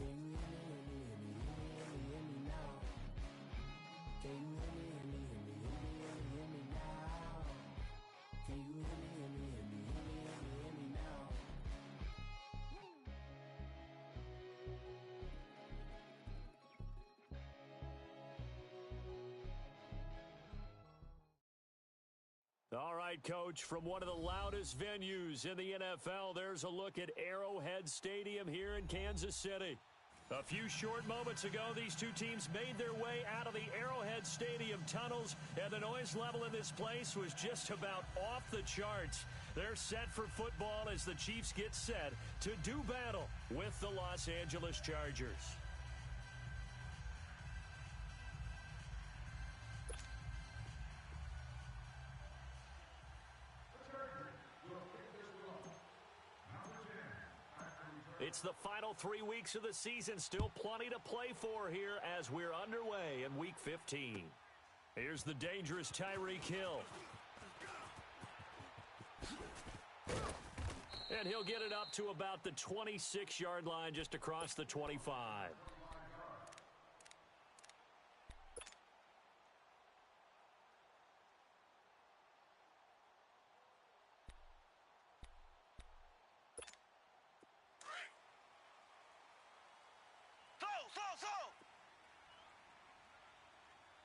Can you hear me, hear me, hear me, hear me, hear me now? Can you hear me, hear me, hear me, hear me, hear me, hear me now? Can you hear me, hear me, hear me, hear me, hear me, hear me now? All right, Coach, from one of the loudest venues in the NFL, there's a look at Arrowhead Stadium here in Kansas City. A few short moments ago, these two teams made their way out of the Arrowhead Stadium tunnels, and the noise level in this place was just about off the charts. They're set for football as the Chiefs get set to do battle with the Los Angeles Chargers. It's the final 3 weeks of the season. Still plenty to play for here as we're underway in Week 15. Here's the dangerous Tyreek Hill. And he'll get it up to about the 26-yard line just across the 25.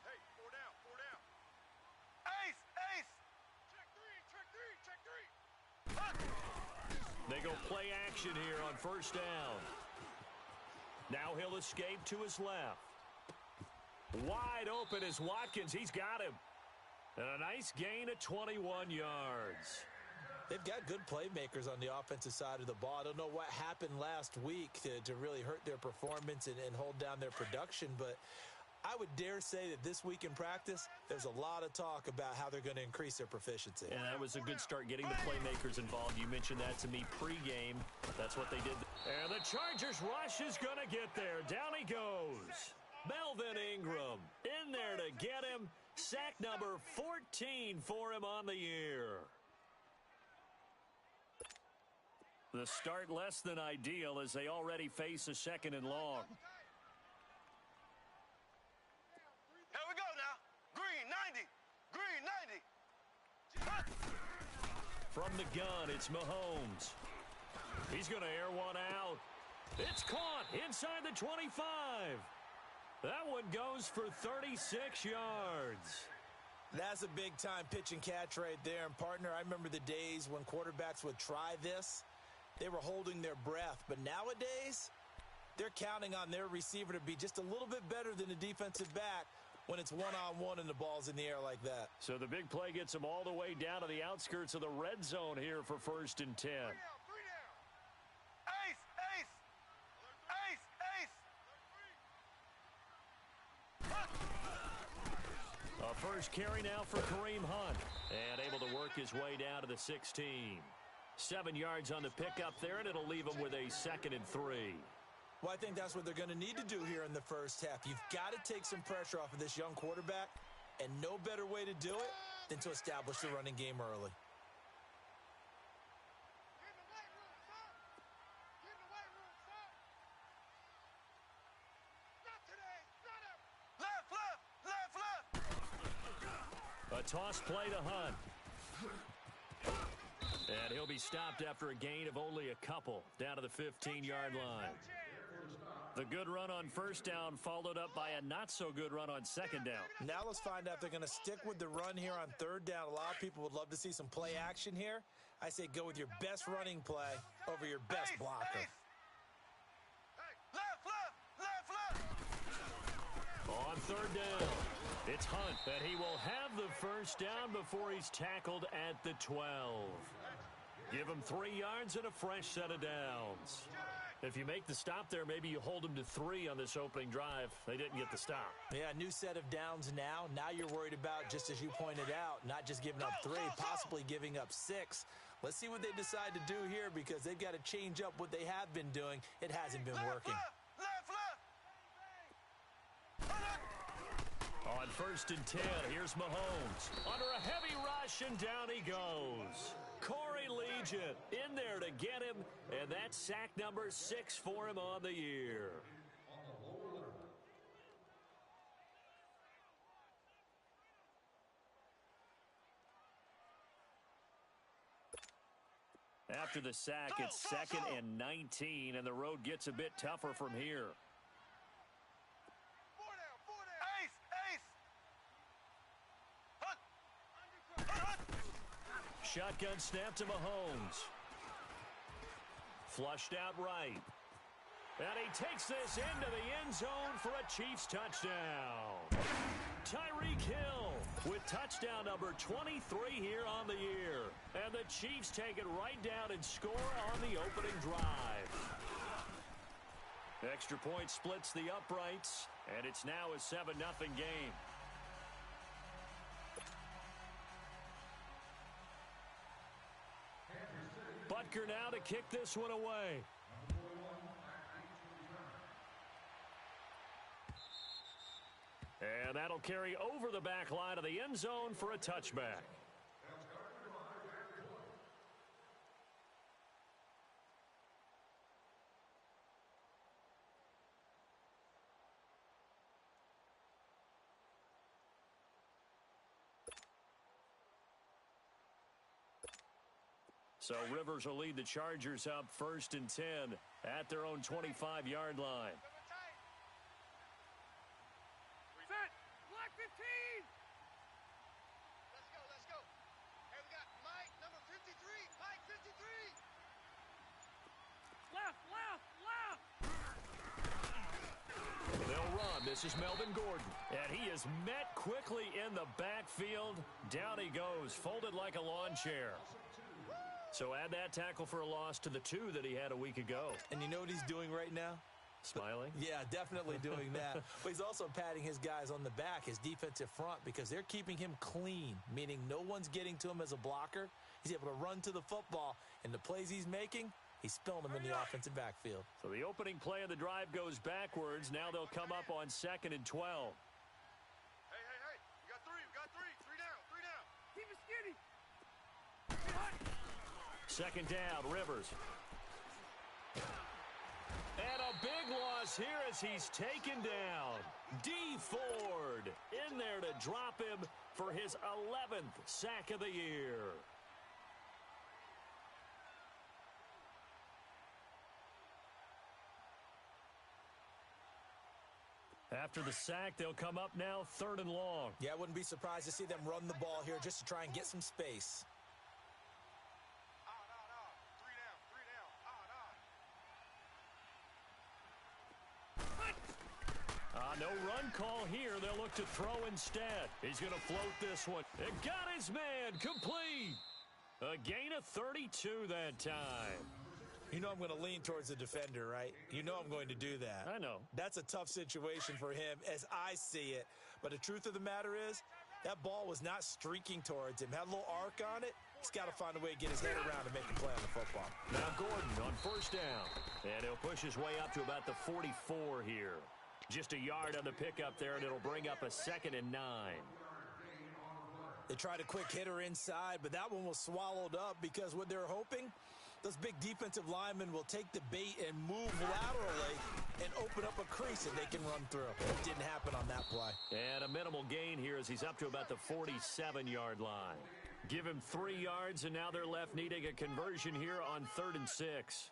Hey, four down. Ace! Check three! They go play action here on first down. Now he'll escape to his left. Wide open is Watkins. He's got him. And a nice gain of 21 yards. They've got good playmakers on the offensive side of the ball. I don't know what happened last week to really hurt their performance and hold down their production, but I would dare say that this week in practice, there's a lot of talk about how they're going to increase their proficiency. And that was a good start getting the playmakers involved. You mentioned that to me pregame. That's what they did. And the Chargers rush is going to get there. Down he goes. Melvin Ingram in there to get him. Sack number 14 for him on the year. The start less than ideal as they already face a second and long. Here we go now. Green 90. From the gun, it's Mahomes. He's going to air one out. It's caught inside the 25. That one goes for 36 yards. That's a big-time pitch and catch right there. And, partner, I remember the days when quarterbacks would try this. They were holding their breath. But nowadays, they're counting on their receiver to be just a little bit better than the defensive back when it's one-on-one and the ball's in the air like that. So the big play gets them all the way down to the outskirts of the red zone here for 1st and 10. Three down. Ace! A first carry now for Kareem Hunt. And able to work his way down to the 16. 7 yards on the pickup there, and it'll leave him with a 2nd and 3. Well, I think that's what they're going to need to do here in the first half. You've got to take some pressure off of this young quarterback, and no better way to do it than to establish the running game early. A toss play to Hunt. And he'll be stopped after a gain of only a couple, down to the 15-yard line. The good run on first down followed up by a not-so-good run on second down. Now let's find out if they're going to stick with the run here on third down. A lot of people would love to see some play action here. I say go with your best running play over your best blocker. Left. On third down, it's Hunt, and he will have the first down before he's tackled at the 12. Give him 3 yards and a fresh set of downs. If you make the stop there, maybe you hold him to 3 on this opening drive. They didn't get the stop. Yeah, new set of downs now. Now you're worried about, just as you pointed out, not just giving up 3, possibly giving up 6. Let's see what they decide to do here because they've got to change up what they have been doing. It hasn't been working. Left. On 1st and 10, here's Mahomes. Under a heavy rush, and down he goes. Corey Legion in there to get him, and that's sack number 6 for him on the year. After the sack, it's 2nd and 19, and the road gets a bit tougher from here. Shotgun snap to Mahomes. Flushed out right. And he takes this into the end zone for a Chiefs touchdown. Tyreek Hill with touchdown number 23 here on the year. And the Chiefs take it right down and score on the opening drive. Extra point splits the uprights, and it's now a 7-0 game. Butker now to kick this one away. And that'll carry over the back line of the end zone for a touchback. So Rivers will lead the Chargers up 1st and 10 at their own 25-yard line. Set. Block 15. Let's go. Hey, we got Mike, number 53. Mike, 53. Left. They'll run. This is Melvin Gordon. And he is met quickly in the backfield. Down he goes, folded like a lawn chair. So add that tackle for a loss to the 2 that he had a week ago. And you know what he's doing right now? Smiling? Yeah, definitely doing that. But he's also patting his guys on the back, his defensive front, because they're keeping him clean, meaning no one's getting to him as a blocker. He's able to run to the football, and the plays he's making, he's spilling them in the offensive backfield. So the opening play of the drive goes backwards. Now they'll come up on 2nd and 12. Hey. We got 3. 3 down. Keep it skinny. 2nd down, Rivers. And a big loss here as he's taken down. D. Ford in there to drop him for his 11th sack of the year. After the sack, they'll come up now 3rd and long. Yeah, I wouldn't be surprised to see them run the ball here just to try and get some space. No run call here. They'll look to throw instead. He's going to float this one. And got his man complete. A gain of 32 that time. You know I'm going to lean towards the defender, right? You know I'm going to do that. I know. That's a tough situation for him as I see it. But the truth of the matter is, that ball was not streaking towards him. Had a little arc on it. He's got to find a way to get his head around and make a play on the football. Now Gordon on 1st down. And he'll push his way up to about the 44 here. Just a yard on the pickup there, and it'll bring up a 2nd and 9. They tried a quick hitter inside, but that one was swallowed up because what they're hoping, those big defensive linemen will take the bait and move laterally and open up a crease that they can run through. It didn't happen on that play. And a minimal gain here as he's up to about the 47-yard line. Give him 3 yards, and now they're left needing a conversion here on 3rd and 6.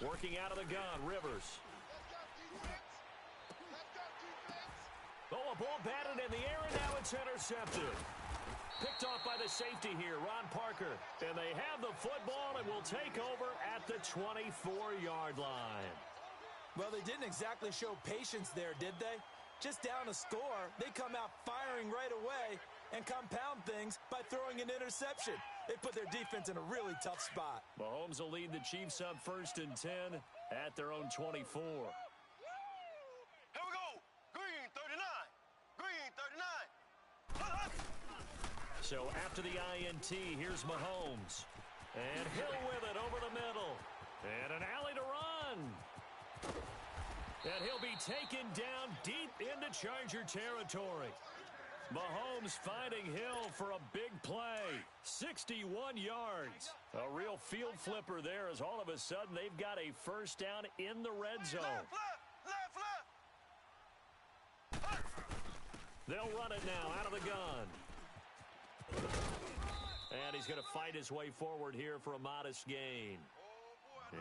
Working out of the gun, Rivers. Oh, a ball batted in the air, and now it's intercepted. Picked off by the safety here, Ron Parker. And they have the football and will take over at the 24-yard line. Well, they didn't exactly show patience there, did they? Just down a score, they come out firing right away and compound things by throwing an interception. They put their defense in a really tough spot. Mahomes will lead the Chiefs up 1st and 10 at their own 24. Here we go. Green 39. So after the INT, here's Mahomes. And Hill with it over the middle. And an alley to run. And he'll be taken down deep into Charger territory. Mahomes finding Hill for a big play. 61 yards. A real field flipper there as all of a sudden they've got a first down in the red zone. They'll run it now out of the gun. And he's going to fight his way forward here for a modest gain.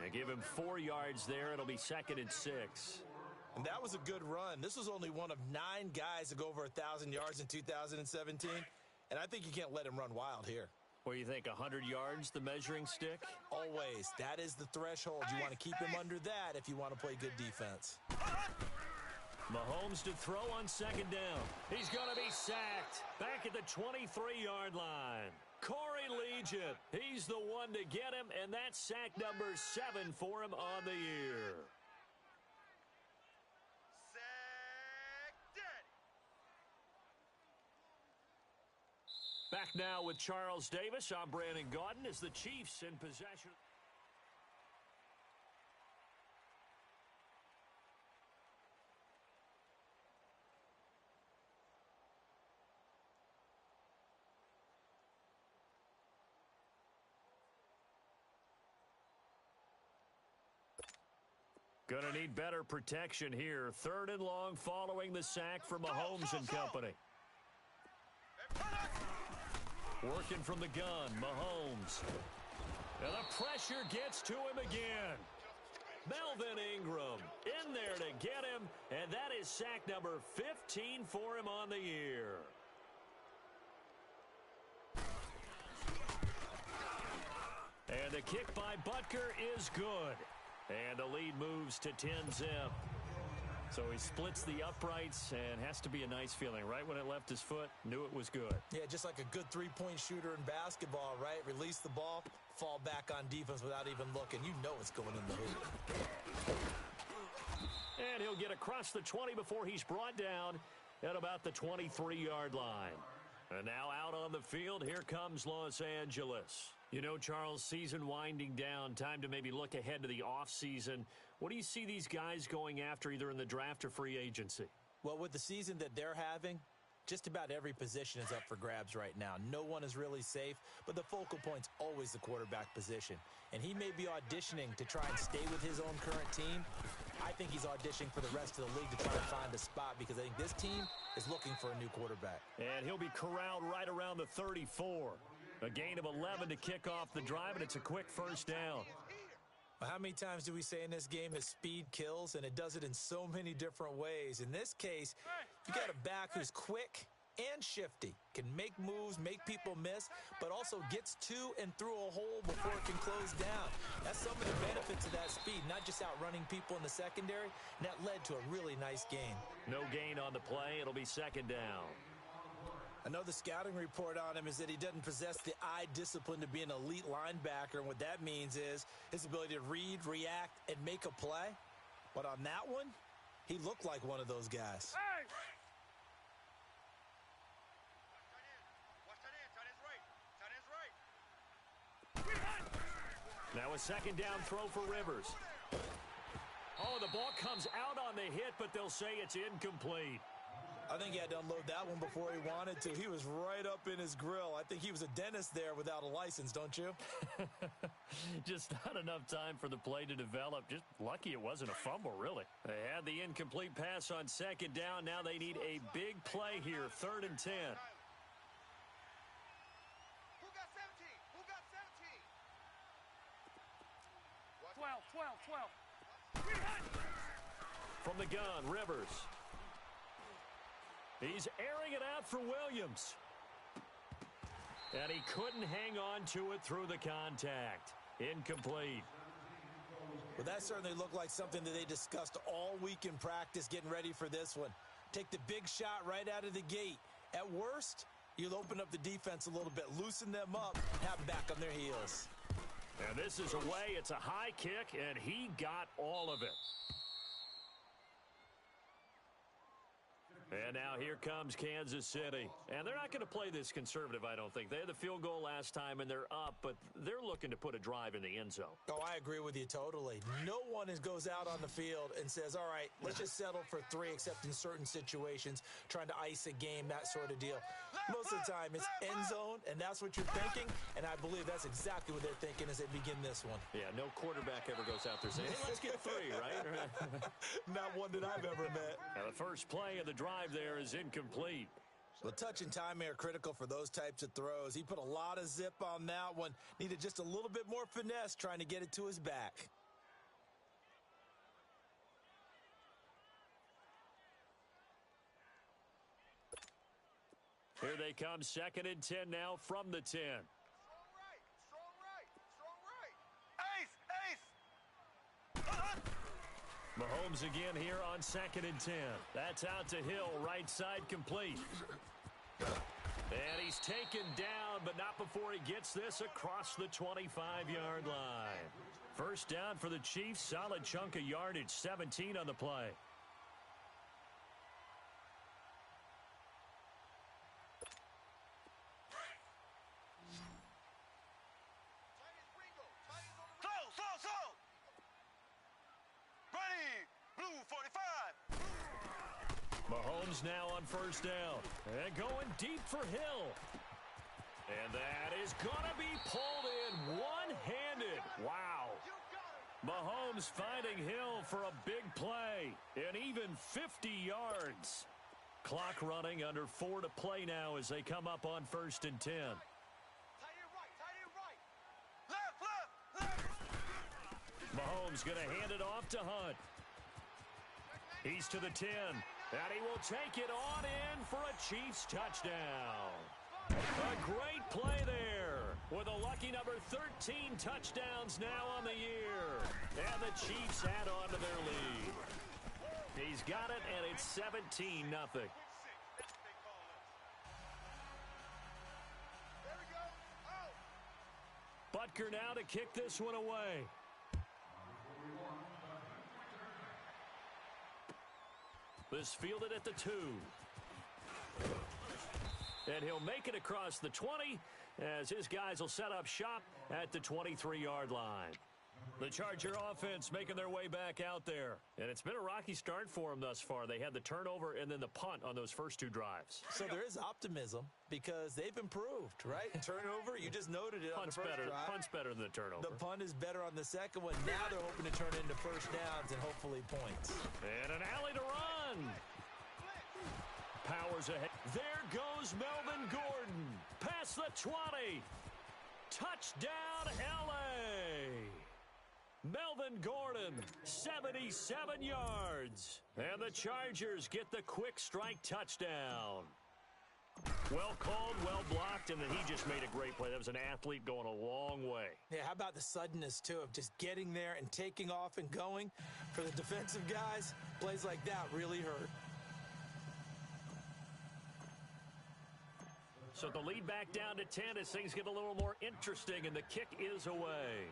And give him 4 yards there. It'll be 2nd and 6. And that was a good run. This was only one of 9 guys to go over 1,000 yards in 2017. And I think you can't let him run wild here. What do you think, 100 yards, the measuring stick? Always. That is the threshold. You want to keep him under that if you want to play good defense. Mahomes to throw on 2nd down. He's going to be sacked. Back at the 23-yard line. Corey Legion. He's the one to get him, and that's sack number 7 for him on the year. Back now with Charles Davis. I'm Brandon Gaudin as the Chiefs in possession. Gonna need better protection here. 3rd and long following the sack for Mahomes and company. Working from the gun, Mahomes. And the pressure gets to him again. Melvin Ingram in there to get him, and that is sack number 15 for him on the year. And the kick by Butker is good. And the lead moves to 10-zip. So he splits the uprights and has to be a nice feeling. Right when it left his foot, knew it was good. Yeah, just like a good three-point shooter in basketball, right? Release the ball, fall back on defense without even looking. You know it's going in the hoop. And he'll get across the 20 before he's brought down at about the 23-yard line. And now out on the field, here comes Los Angeles. You know, Charles, season winding down, time to maybe look ahead to the offseason. What do you see these guys going after either in the draft or free agency? Well, with the season that they're having, just about every position is up for grabs right now. No one is really safe, but the focal point's always the quarterback position. And he may be auditioning to try and stay with his own current team. I think he's auditioning for the rest of the league to try to find a spot because I think this team is looking for a new quarterback. And he'll be corralled right around the 34. A gain of 11 to kick off the drive, and it's a quick first down. Well, how many times do we say in this game that speed kills, and it does it in so many different ways? In this case, you got a back who's quick and shifty, can make moves, make people miss, but also gets to and through a hole before it can close down. That's some of the benefits of that speed, not just outrunning people in the secondary, and that led to a really nice game. No gain on the play. It'll be 2nd down. I know the scouting report on him is that he doesn't possess the eye discipline to be an elite linebacker, and what that means is his ability to read, react, and make a play. But on that one, he looked like one of those guys. Hey! Now a 2nd down throw for Rivers. Oh, the ball comes out on the hit, but they'll say it's incomplete. I think he had to unload that one before he wanted to. He was right up in his grill. I think he was a dentist there without a license, don't you? Just not enough time for the play to develop. Just lucky it wasn't a fumble, really. They had the incomplete pass on 2nd down. Now they need a big play here, 3rd and 10. Who got 17? Who got 17? 12. From the gun, Rivers. He's airing it out for Williams. And he couldn't hang on to it through the contact. Incomplete. Well, that certainly looked like something that they discussed all week in practice getting ready for this one. Take the big shot right out of the gate. At worst, you'll open up the defense a little bit, loosen them up, have them back on their heels. And this is away. It's a high kick, and he got all of it. And now here comes Kansas City. And they're not going to play this conservative, I don't think. They had the field goal last time, and they're up, but they're looking to put a drive in the end zone. Oh, I agree with you totally. No one goes out on the field and says, all right, let's just settle for 3, except in certain situations, trying to ice a game, that sort of deal. Most of the time, it's end zone, and that's what you're thinking, and I believe that's exactly what they're thinking as they begin this one. Yeah, no quarterback ever goes out there saying, hey, let's get 3, right? Not one that I've ever met. Now, the first play of the drive there is incomplete. Well, touch and timing are critical for those types of throws. He put a lot of zip on that one. Needed just a little bit more finesse trying to get it to his back. Here they come, 2nd and 10 now from the 10. Strong right, strong right, strong right. Ace, ace. Mahomes again here on 2nd and 10. That's out to Hill, right side complete. And he's taken down, but not before he gets this across the 25-yard line. First down for the Chiefs, solid chunk of yardage, 17 on the play. Mahomes now on first down. And going deep for Hill. And that is going to be pulled in one-handed. Wow. Mahomes finding Hill for a big play. And even 50 yards. Clock running under 4 to play now as they come up on 1st and 10. Mahomes going to hand it off to Hunt. He's to the 10. And he will take it on in for a Chiefs touchdown. A great play there with a lucky number 13 touchdowns now on the year. And the Chiefs add on to their lead. He's got it, and it's 17-0. Butker now to kick this one away. This fielded at the 2. And he'll make it across the 20 as his guys will set up shop at the 23-yard line. The Charger offense making their way back out there. And it's been a rocky start for them thus far. They had the turnover and then the punt on those first 2 drives. So there is optimism because they've improved, right? Turnover, you just noted it on the first drive. Punt's better than the turnover. The punt is better on the second one. Now they're hoping to turn it into first downs and hopefully points. And an alley to run. Powers ahead. There goes Melvin Gordon. Past the 20. Touchdown, L.A. Melvin Gordon, 77 yards. And the Chargers get the quick strike touchdown. Well called, well blocked, and then he just made a great play. That was an athlete going a long way. Yeah, how about the suddenness, too, of just getting there and taking off and going? For the defensive guys, plays like that really hurt. So the lead back down to 10 as things get a little more interesting, and the kick is away.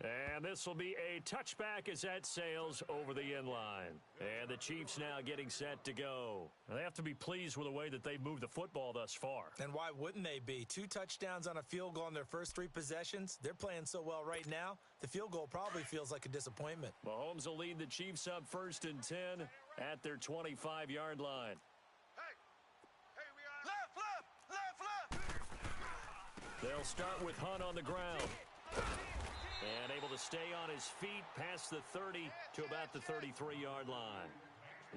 And this will be a touchback as that sails over the end line. And the Chiefs now getting set to go. They have to be pleased with the way that they've moved the football thus far. And why wouldn't they be? 2 touchdowns on a field goal in their first 3 possessions. They're playing so well right now, the field goal probably feels like a disappointment. Mahomes will lead the Chiefs up 1st and 10 at their 25-yard line. They'll start with Hunt on the ground. And able to stay on his feet past the 30 to about the 33-yard line.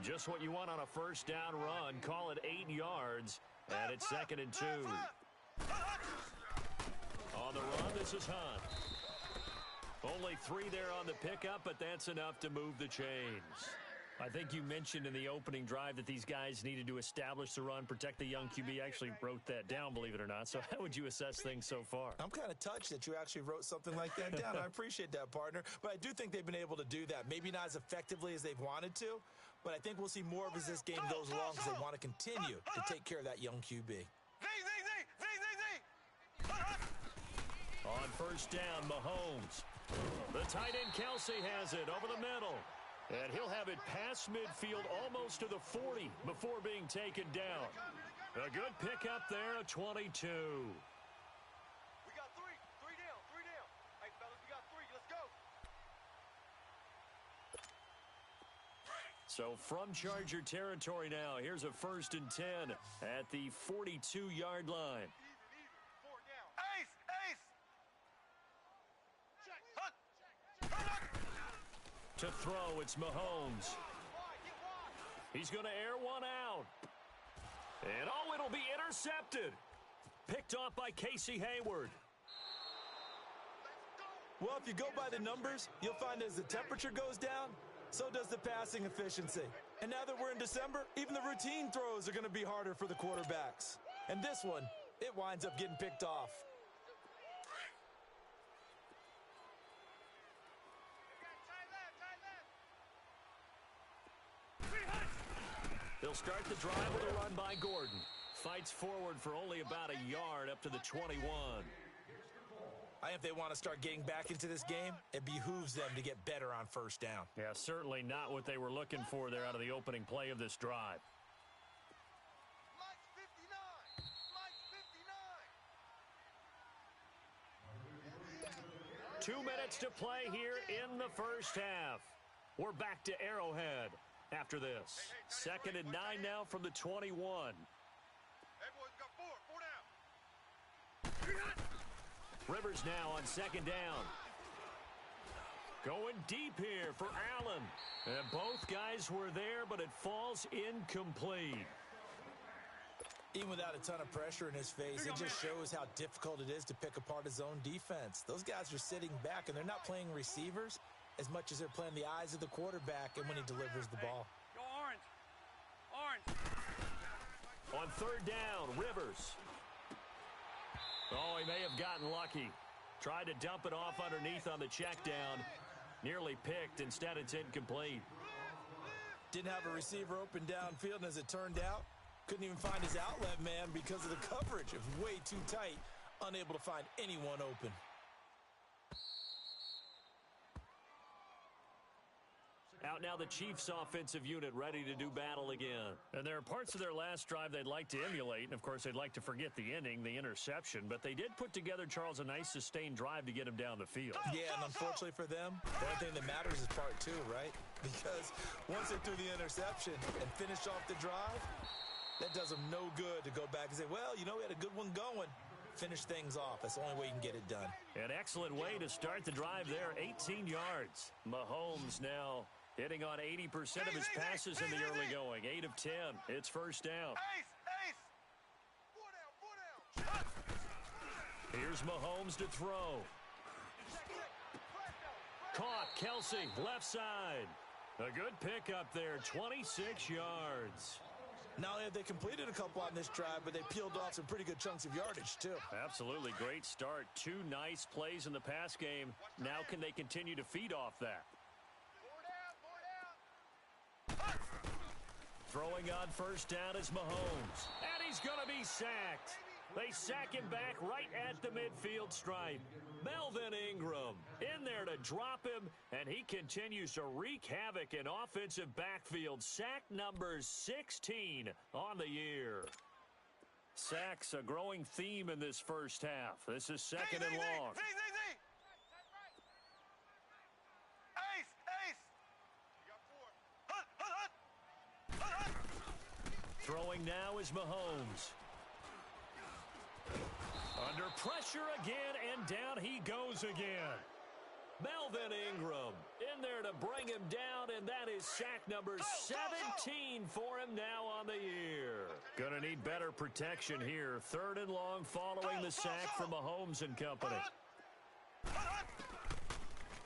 Just what you want on a first down run. Call it 8 yards. And it's 2nd and 2. On the run, this is Hunt. Only 3 there on the pickup, but that's enough to move the chains. I think you mentioned in the opening drive that these guys needed to establish the run, protect the young QB. I actually wrote that down, believe it or not. So how would you assess things so far? I'm kind of touched that you actually wrote something like that down. I appreciate that, partner. But I do think they've been able to do that. Maybe not as effectively as they've wanted to, but I think we'll see more of as this game goes along because they want to continue to take care of that young QB. On first down, Mahomes. The tight end Kelsey has it over the middle. And he'll have it past midfield almost to the 40 before being taken down. A good pickup there, a 22. We got three. Three down. Three down. Hey, fellas, we got three. Let's go. So from Charger territory now, here's a 1st and 10 at the 42-yard line. Even. Four down. Ace. Check. To throw, it's Mahomes. He's going to air one out. And, it'll be intercepted. Picked off by Casey Hayward. Well, if you go by the numbers, you'll find as the temperature goes down, so does the passing efficiency. And now that we're in December, even the routine throws are going to be harder for the quarterbacks. And this one, it winds up getting picked off. They'll start the drive with a run by Gordon. Fights forward for only about a yard up to the 21. I think if they want to start getting back into this game, it behooves them to get better on 1st down. Yeah, certainly not what they were looking for there out of the opening play of this drive. Mike's 59. Mike's 59. 2 minutes to play here in the 1st half. We're back to Arrowhead after this. 2nd and 9 now from the 21. Hey, boys, we got four. Four down. Rivers now on 2nd down. Going deep here for Allen. And both guys were there, but it falls incomplete. Even without a ton of pressure in his face, it just shows how difficult it is to pick apart his own defense. Those guys are sitting back, and they're not playing receivers as much as they're playing the eyes of the quarterback and when he delivers the ball. Go orange. On 3rd down, Rivers. Oh, he may have gotten lucky. Tried to dump it off underneath on the check down. Nearly picked. Instead, it's incomplete. Didn't have a receiver open downfield, and as it turned out, couldn't even find his outlet man because of the coverage. It was way too tight, unable to find anyone open. Out now the Chiefs offensive unit ready to do battle again. And there are parts of their last drive they'd like to emulate. And, of course, they'd like to forget the ending, the interception. But they did put together, Charles, a nice sustained drive to get him down the field. Yeah, and unfortunately for them, the only thing that matters is part 2, right? Because once they threw the interception and finished off the drive, that does them no good to go back and say, well, you know, we had a good one going. Finish things off. That's the only way you can get it done. An excellent way to start the drive there, 18 yards. Mahomes now hitting on 80% of his passes in the early going. 8 of 10. It's 1st down. Ace. 4 down. Here's Mahomes to throw. Caught. Kelsey, left side. A good pickup there, 26 yards. Not only have they completed a couple on this drive, but they peeled off some pretty good chunks of yardage, too. Absolutely great start. 2 nice plays in the pass game. Now can they continue to feed off that? Throwing on 1st down is Mahomes. And he's going to be sacked. They sack him back right at the midfield stripe. Melvin Ingram in there to drop him, and he continues to wreak havoc in offensive backfield. Sack number 16 on the year. Sacks a growing theme in this 1st half. This is 2nd and long. Throwing now is Mahomes. Under pressure again, and down he goes again. Melvin Ingram in there to bring him down, and that is sack number 17 for him now on the year. Gonna need better protection here. 3rd and long following the sack from Mahomes and company.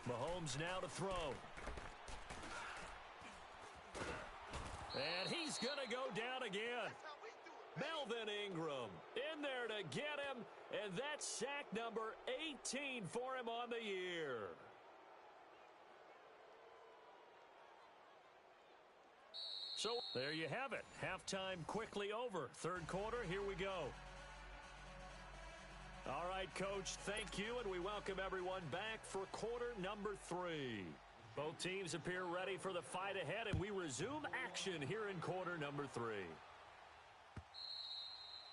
Mahomes now to throw. And he's going to go down again. Melvin Ingram in there to get him, and that's sack number 18 for him on the year. So there you have it. Halftime quickly over. 3rd quarter, here we go. All right, Coach, thank you, and we welcome everyone back for quarter number 3. Both teams appear ready for the fight ahead, and we resume action here in quarter number 3.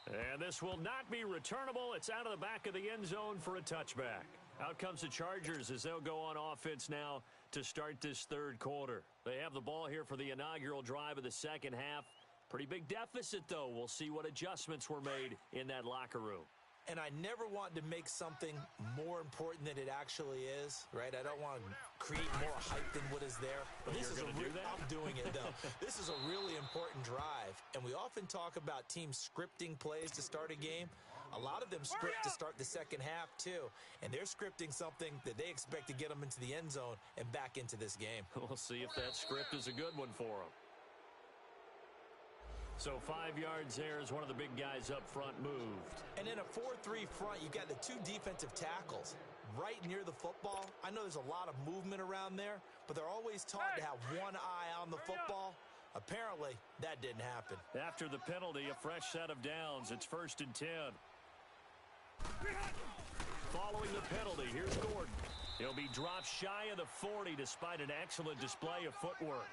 And this will not be returnable. It's out of the back of the end zone for a touchback. Out comes the Chargers as they'll go on offense now to start this third quarter. They have the ball here for the inaugural drive of the second half. Pretty big deficit, though. We'll see what adjustments were made in that locker room. And I never want to make something more important than it actually is, right? I don't want to create more hype than what is there. But this is I'm doing it, though. This is a really important drive. And we often talk about teams scripting plays to start a game. A lot of them script to start the second half, too. And they're scripting something that they expect to get them into the end zone and back into this game. We'll see if that script is a good one for them. So 5 yards there as one of the big guys up front moved. And in a 4-3 front, you've got the 2 defensive tackles right near the football. I know there's a lot of movement around there, but they're always taught to have one eye on the football. Apparently, that didn't happen. After the penalty, a fresh set of downs. It's 1st and 10. Following the penalty, here's Gordon. He'll be dropped shy of the 40 despite an excellent display of footwork.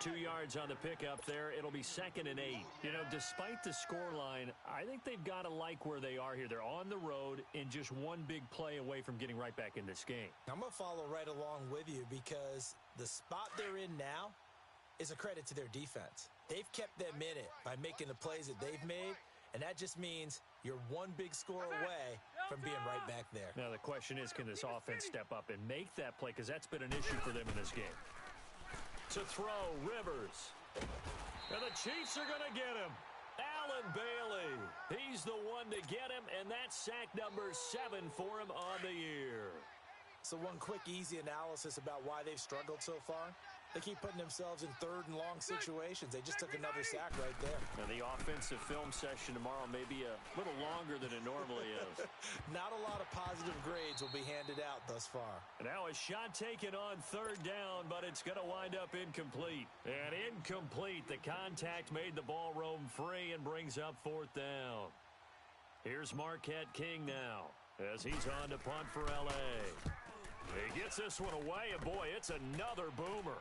2 yards on the pickup there. It'll be 2nd and 8. You know, despite the scoreline, I think they've got to like where they are here. They're on the road and just one big play away from getting right back in this game. I'm going to follow right along with you because the spot they're in now is a credit to their defense. They've kept them in it by making the plays that they've made, and that just means you're one big score away from being right back there. Now, the question is, can this offense step up and make that play? Because that's been an issue for them in this game. To throw, Rivers. And the Chiefs are going to get him. Allen Bailey. He's the one to get him, and that's sack number 7 for him on the year. So one quick, easy analysis about why they've struggled so far. They keep putting themselves in 3rd and long situations. They just took another sack right there. Now, the offensive film session tomorrow may be a little longer than it normally is. Not a lot of positive grades will be handed out thus far. Now a shot taken on 3rd down, but it's going to wind up incomplete. And incomplete. The contact made the ball roam free and brings up 4th down. Here's Marquette King now as he's on to punt for L.A. He gets this one away, and boy, it's another boomer.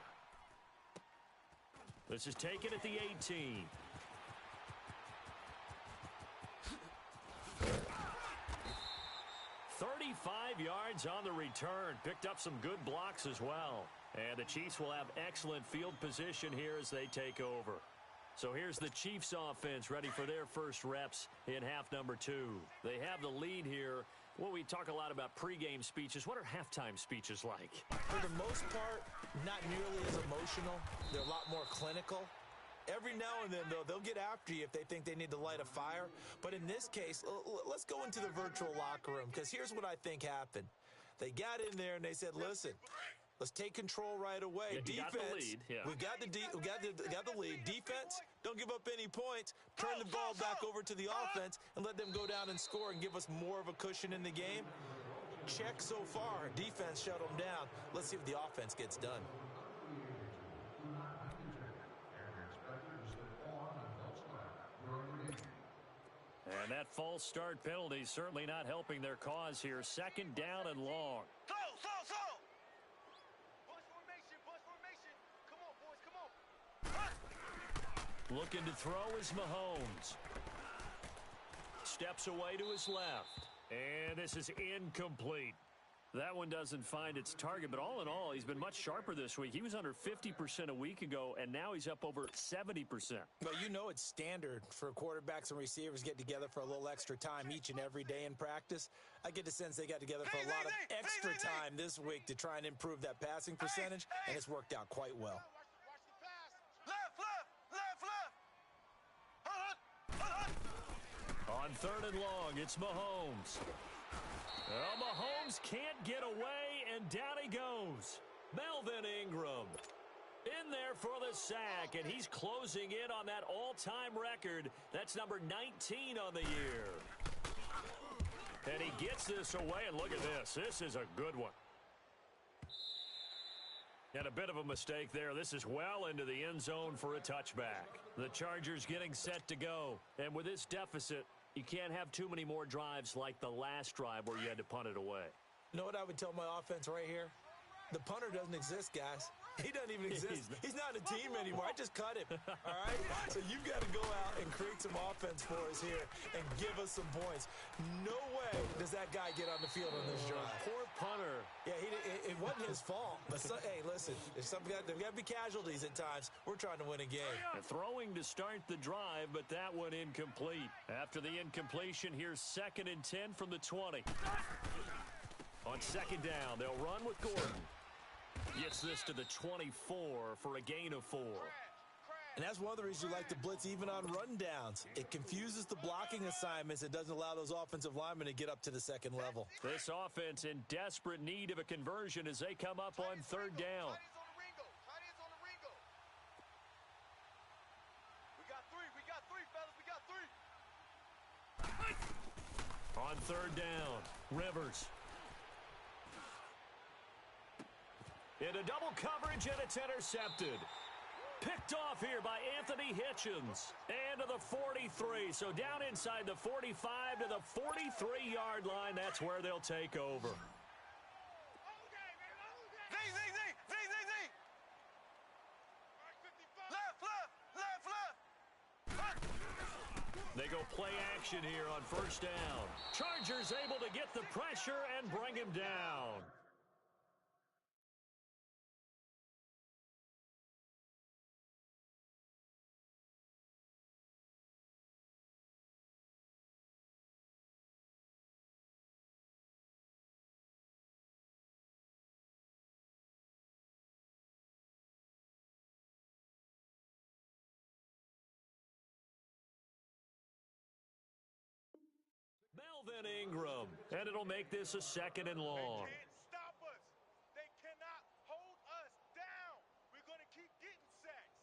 This is taken at the 18. "35 yards on the return. Picked up some good blocks as well. And the Chiefs will have excellent field position here as they take over. So here's the Chiefs offense ready for their first reps in half number 2. They have the lead here. Well, we talk a lot about pregame speeches. What are halftime speeches like? For the most part, not nearly as emotional. They're a lot more clinical. Every now and then, though, they'll get after you if they think they need to light a fire. But in this case, let's go into the virtual locker room, because here's what I think happened. They got in there and they said, listen, let's take control right away. Yeah, defense, we've got the lead. Defense, don't give up any points. Turn the ball back over to the offense and let them go down and score and give us more of a cushion in the game. Check so far. Defense shut them down. Let's see if the offense gets done. And that false start penalty certainly not helping their cause here. 2nd down and long. Slow. Bunch formation. Come on, boys, come on. Looking to throw is Mahomes. Steps away to his left. And this is incomplete. That one doesn't find its target, but all in all, he's been much sharper this week. He was under 50% a week ago, and now he's up over 70%. Well, you know it's standard for quarterbacks and receivers get together for a little extra time each and every day in practice. I get the sense they got together for a lot of extra time this week to try and improve that passing percentage, and it's worked out quite well. On 3rd and long, it's Mahomes. Well, Mahomes can't get away, and down he goes. Melvin Ingram in there for the sack, and he's closing in on that all-time record. That's number 19 on the year. And he gets this away, and look at this. This is a good one. And a bit of a mistake there. This is well into the end zone for a touchback. The Chargers getting set to go. And with this deficit, you can't have too many more drives like the last drive where you had to punt it away. You know what I would tell my offense right here? The punter doesn't exist, guys. He doesn't even exist. He's not a team anymore. I just cut him, all right? So you've got to go out and create some offense for us here and give us some points. No way does that guy get on the field on this drive. Poor punter. Yeah, it wasn't his fault. But, hey, listen, there's got to be casualties at times. We're trying to win a game. Throwing to start the drive, but that one incomplete. After the incompletion, here's 2nd and 10 from the 20. On 2nd down, they'll run with Gordon. Gets this to the 24 for a gain of 4. And that's one of the reasons you like to blitz even on rundowns. It confuses the blocking assignments. It doesn't allow those offensive linemen to get up to the second level. This offense in desperate need of a conversion as they come up on 3rd down. We got three, fellas. We got three. On 3rd down, Rivers. Into double coverage, and it's intercepted. Picked off here by Anthony Hitchens. And to the 43. So down inside the 45 to the 43-yard line. That's where they'll take over. Z. Left. They go play action here on 1st down. Chargers able to get the pressure and bring him down. Melvin Ingram, and it'll make this a 2nd and long. They can't stop us. They cannot hold us down. We're going to keep getting sacks.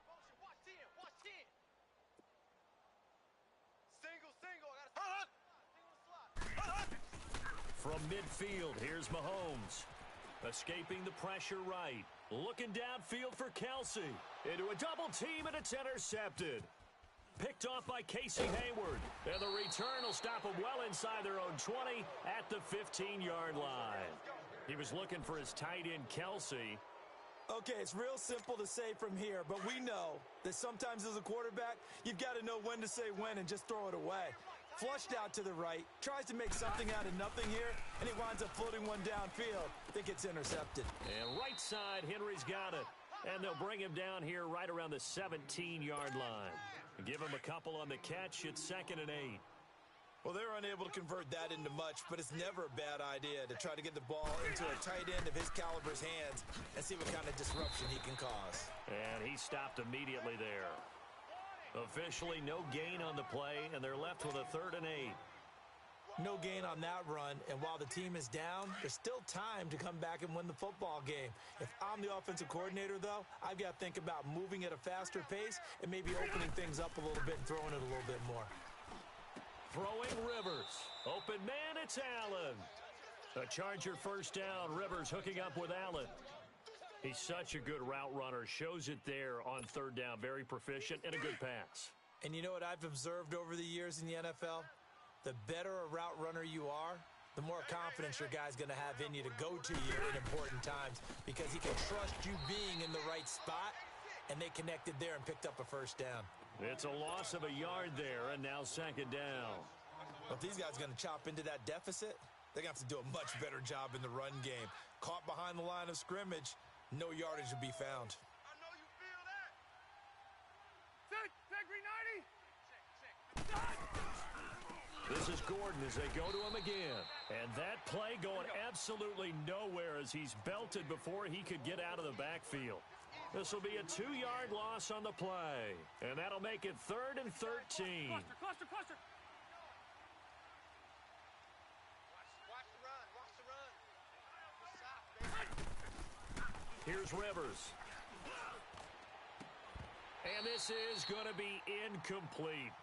Motion. Watch 10. Single. From midfield, here's Mahomes. Escaping the pressure right. Looking downfield for Kelsey. Into a double team, and it's intercepted. Picked off by Casey Hayward. And the return will stop them well inside their own 20 at the 15-yard line. He was looking for his tight end, Kelsey. Okay, it's real simple to say from here, but we know that sometimes as a quarterback, you've got to know when to say when and just throw it away. Flushed out to the right, tries to make something out of nothing here, and he winds up floating one downfield that gets intercepted. And right side, Henry's got it. And they'll bring him down here right around the 17-yard line. Give him a couple on the catch. It's 2nd and 8. Well, they're unable to convert that into much, but it's never a bad idea to try to get the ball into a tight end of his caliber's hands and see what kind of disruption he can cause. And he stopped immediately there. Officially no gain on the play, and they're left with a 3rd and 8. No gain on that run, and while the team is down, there's still time to come back and win the football game. If I'm the offensive coordinator, though, I've got to think about moving at a faster pace and maybe opening things up a little bit and throwing it a little bit more. Throwing Rivers. Open man, it's Allen. A Charger 1st down. Rivers hooking up with Allen. He's such a good route runner. Shows it there on 3rd down. Very proficient and a good pass. And you know what I've observed over the years in the NFL? The better a route runner you are, the more confidence your guy's going to have in you to go to you in important times because he can trust you being in the right spot, and they connected there and picked up a 1st down. It's a loss of a yard there, and now 2nd down. Well, if these guys are going to chop into that deficit, they're going to have to do a much better job in the run game. Caught behind the line of scrimmage, no yardage to be found. I know you feel that. Check, green 90. This is Gordon as they go to him again. And that play going absolutely nowhere as he's belted before he could get out of the backfield. This will be a 2-yard loss on the play. And that'll make it 3rd and 13. Cluster. Watch the run. Here's Rivers. And this is going to be incomplete.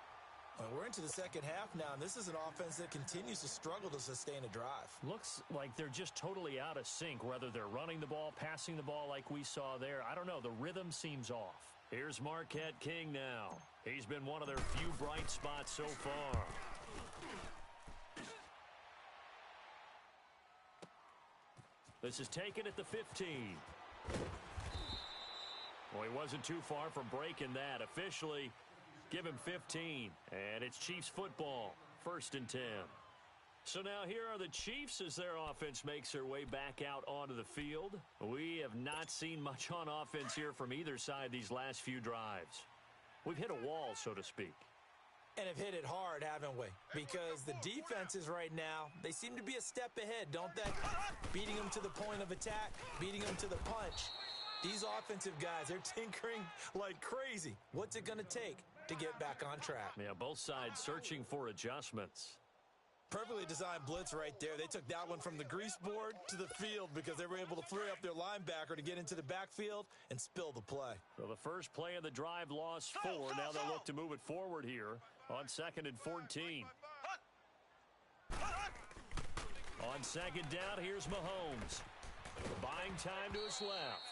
Well, we're into the second half now, and this is an offense that continues to struggle to sustain a drive. Looks like they're just totally out of sync, whether they're running the ball, passing the ball like we saw there. I don't know. The rhythm seems off. Here's Marquette King now. He's been one of their few bright spots so far. This is taken at the 15. Well, he wasn't too far from breaking that. Officially, give him 15. And it's Chiefs football, 1st and 10. So now here are the Chiefs as their offense makes their way back out onto the field. We have not seen much on offense here from either side these last few drives. We've hit a wall, so to speak. And have hit it hard, haven't we? Because the defenses right now, they seem to be a step ahead, don't they? Beating them to the point of attack, beating them to the punch. These offensive guys, they're tinkering like crazy. What's it going to take to get back on track? Yeah, both sides searching for adjustments. Perfectly designed blitz right there. They took that one from the grease board to the field because they were able to free up their linebacker to get into the backfield and spill the play. So the first play of the drive lost 4. Now they'll look to move it forward here on 2nd and 14. On 2nd down, here's Mahomes. Buying time to his left.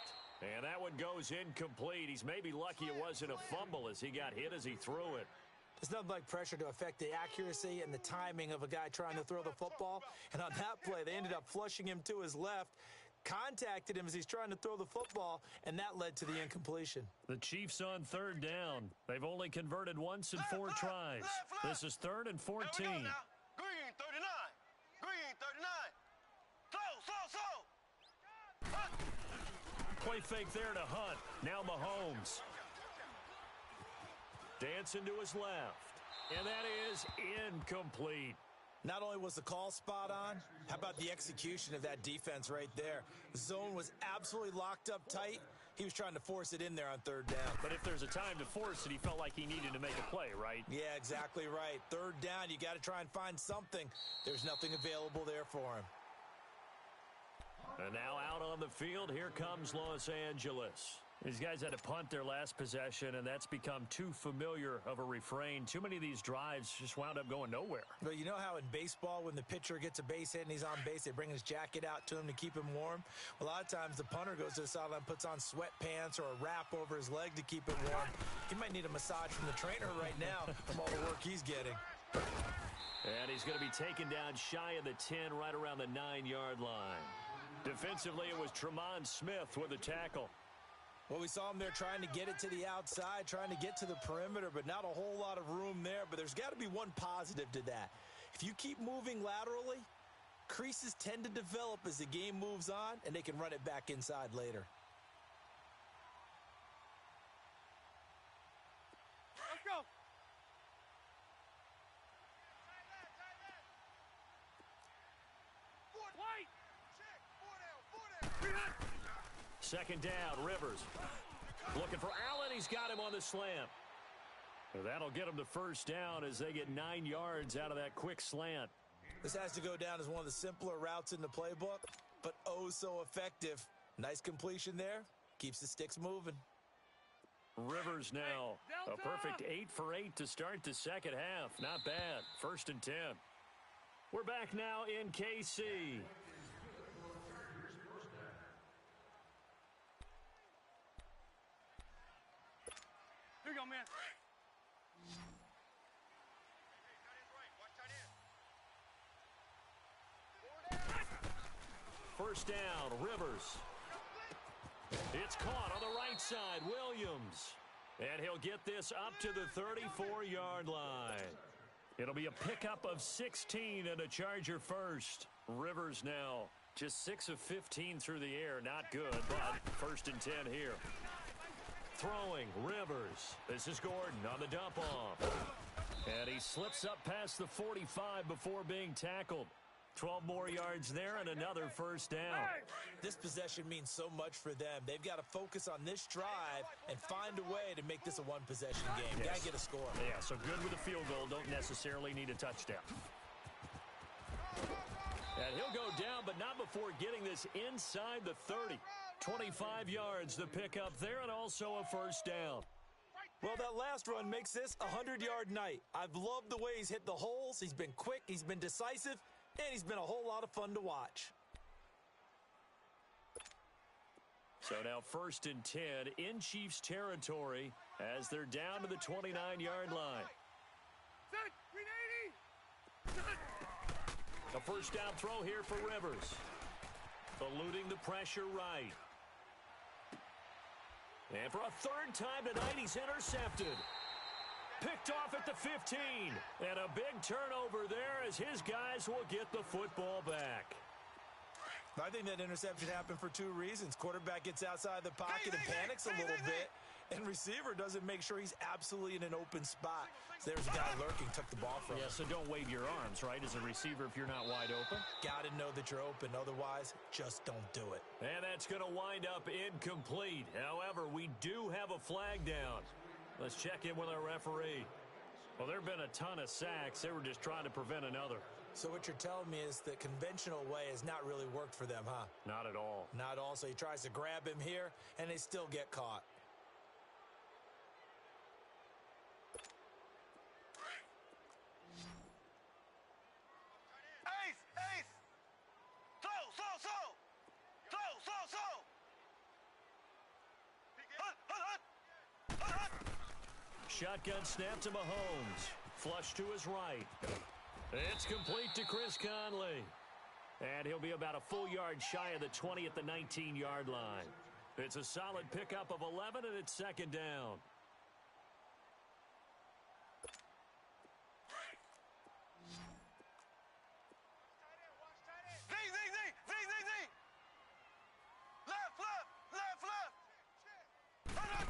And that one goes incomplete. He's maybe lucky it wasn't a fumble as he got hit as he threw it. There's nothing like pressure to affect the accuracy and the timing of a guy trying to throw the football. And on that play, they ended up flushing him to his left, contacted him as he's trying to throw the football, and that led to the incompletion. The Chiefs on 3rd down. They've only converted once in 4 tries. This is 3rd and 14. Green 39. Green 39. Slow. Play fake there to Hunt. Now Mahomes. Dancing to his left. And that is incomplete. Not only was the call spot on, how about the execution of that defense right there? The zone was absolutely locked up tight. He was trying to force it in there on 3rd down. But if there's a time to force it, he felt like he needed to make a play, right? Yeah, exactly right. 3rd down, you got to try and find something. There's nothing available there for him. And now out on the field, here comes Los Angeles. These guys had to punt their last possession, and that's become too familiar of a refrain. Too many of these drives just wound up going nowhere. But you know how in baseball, when the pitcher gets a base hit and he's on base, they bring his jacket out to him to keep him warm? A lot of times the punter goes to the sideline, puts on sweatpants or a wrap over his leg to keep him warm. He might need a massage from the trainer right now from all the work he's getting. And he's going to be taken down shy of the 10, right around the 9-yard line. Defensively, it was Tremont Smith with the tackle. Well, we saw him there trying to get it to the outside, trying to get to the perimeter, but not a whole lot of room there. But there's got to be one positive to that. If you keep moving laterally, creases tend to develop as the game moves on, and they can run it back inside later. Let's go. White. Check. 4 down. 2nd down, Rivers. Looking for Allen. He's got him on the slant. That'll get him to 1st down as they get 9 yards out of that quick slant. This has to go down as one of the simpler routes in the playbook, but oh so effective. Nice completion there. Keeps the sticks moving. Rivers now. A perfect 8 for 8 to start the 2nd half. Not bad. 1st and 10. We're back now in KC. Here you go, man. First down, Rivers. It's caught on the right side, Williams. And he'll get this up to the 34-yard line. It'll be a pickup of 16 and a Charger first. Rivers now just 6 of 15 through the air. Not good, but 1st and 10 here. Throwing, Rivers. This is Gordon on the dump off. And he slips up past the 45 before being tackled. 12 more yards there and another 1st down. This possession means so much for them. They've got to focus on this drive and find a way to make this a one-possession game. Yes. Got to get a score. Yeah, so good with a field goal. Don't necessarily need a touchdown. And he'll go down, but not before getting this inside the 30. 25 yards to pick up there and also a 1st down. Well, that last run makes this a 100-yard night. I've loved the way he's hit the holes. He's been quick. He's been decisive. And he's been a whole lot of fun to watch. So now 1st and 10 in Chiefs territory as they're down to the 29-yard line. A first down throw here for Rivers. Eluding the pressure right. And for a 3rd time tonight, he's intercepted. Picked off at the 15. And a big turnover there as his guys will get the football back. I think that interception happened for 2 reasons. Quarterback gets outside the pocket and panics a little bit, and receiver doesn't make sure he's absolutely in an open spot. So there's a guy lurking, took the ball from him. So don't wave your arms, right, as a receiver if you're not wide open. Got to know that you're open. Otherwise, just don't do it. And that's going to wind up incomplete. However, we do have a flag down. Let's check in with our referee. Well, there have been a ton of sacks. They were just trying to prevent another. So what you're telling me is the conventional way has not really worked for them, huh? Not at all. Not all. So he tries to grab him here, and they still get caught. Ace! Throw! Shotgun snap to Mahomes. Flush to his right. It's complete to Chris Conley. And he'll be about a full yard shy of the 20 at the 19-yard line. It's a solid pickup of 11, and it's 2nd down. Left!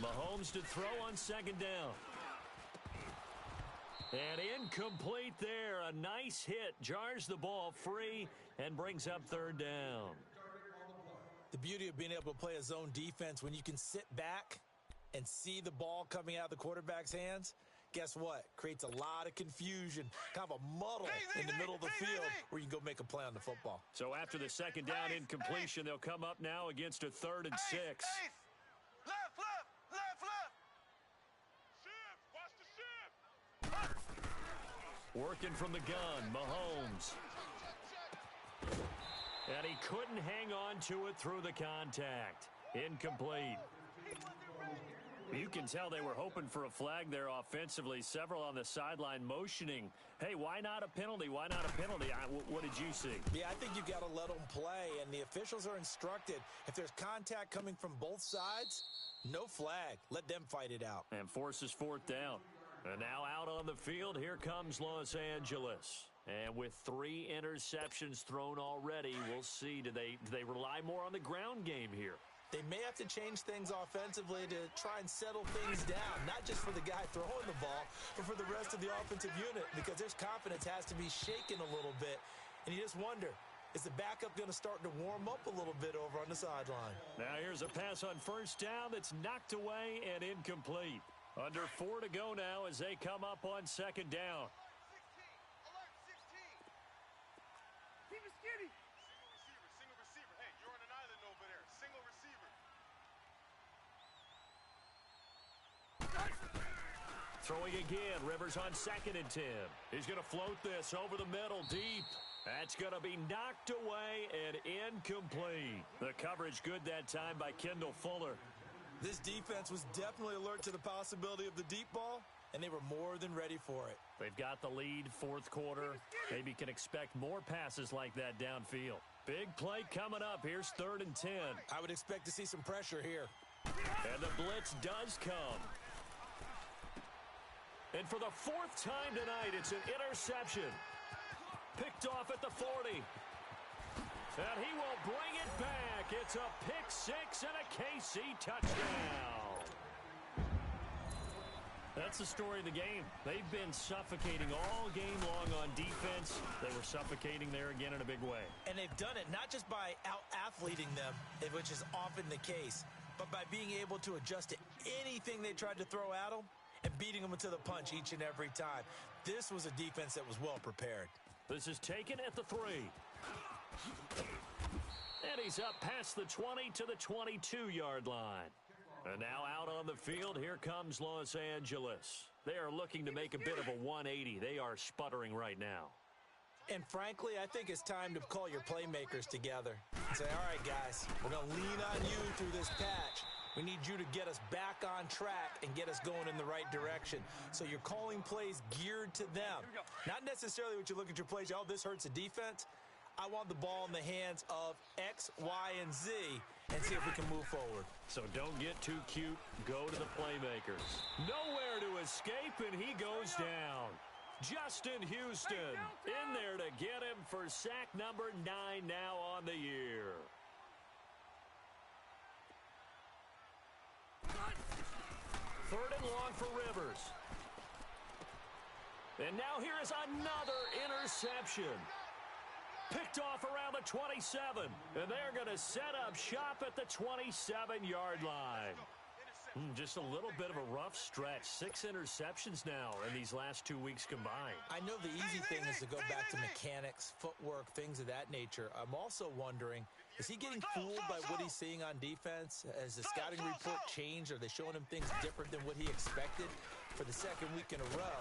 Mahomes to throw on 2nd down. And incomplete there. A nice hit. Jars the ball free and brings up 3rd down. The beauty of being able to play a zone defense when you can sit back and see the ball coming out of the quarterback's hands, guess what? Creates a lot of confusion, kind of a muddle in the middle of the field where you can go make a play on the football. So after the 2nd down incompletion, they'll come up now against a 3rd and 6. Left! Shift! Watch the shift! Working from the gun, Mahomes. And he couldn't hang on to it through the contact. Incomplete. You can tell they were hoping for a flag there offensively. Several on the sideline motioning. Hey, why not a penalty? Why not a penalty? What did you see? Yeah, I think you've got to let them play, and the officials are instructed. If there's contact coming from both sides, no flag. Let them fight it out. And forces 4th down. And now out on the field, here comes Los Angeles. And with 3 interceptions thrown already, we'll see. Do they rely more on the ground game here? They may have to change things offensively to try and settle things down, not just for the guy throwing the ball, but for the rest of the offensive unit, because their confidence has to be shaken a little bit. And you just wonder, is the backup going to start to warm up a little bit over on the sideline? Now here's a pass on 1st down that's knocked away and incomplete. Under 4 to go now as they come up on 2nd down. 16! Alert, 16! Keep it skinny! Single receiver. Hey, you're on an island over there. Single receiver. Throwing again. Rivers on 2nd and 10. He's going to float this over the middle deep. That's going to be knocked away and incomplete. The coverage good that time by Kendall Fuller. This defense was definitely alert to the possibility of the deep ball, and they were more than ready for it. They've got the lead, 4th quarter. Maybe can expect more passes like that downfield. Big play coming up. Here's 3rd and 10. I would expect to see some pressure here. And the blitz does come. And for the 4th time tonight, it's an interception. Picked off at the 40. And he will bring it back. It's a pick 6 and a KC touchdown. That's the story of the game. They've been suffocating all game long on defense. They were suffocating there again in a big way. And they've done it not just by out-athleting them, which is often the case, but by being able to adjust to anything they tried to throw at them and beating them to the punch each and every time. This was a defense that was well prepared. This is taken at the 3. And he's up past the 20 to the 22-yard line. And now out on the field, here comes Los Angeles. They are looking to make a bit of a 180. They are sputtering right now. And frankly, I think it's time to call your playmakers together and say, all right, guys, we're going to lean on you through this patch. We need you to get us back on track and get us going in the right direction. So you're calling plays geared to them. Not necessarily what you look at your plays, oh, this hurts the defense. I want the ball in the hands of X, Y, and Z and see if we can move forward. So don't get too cute. Go to the playmakers. Nowhere to escape, and he goes down. Justin Houston in there to get him for sack number 9 now on the year. Third and long for Rivers. And now here is another interception. Picked off around the 27, and they're going to set up shop at the 27-yard line. Just a little bit of a rough stretch. 6 interceptions now in these last 2 weeks combined. I know the easy thing is to go back to mechanics, footwork, things of that nature. I'm also wondering, is he getting fooled by what he's seeing on defense? Has the scouting report changed? Are they showing him things different than what he expected for the second week in a row?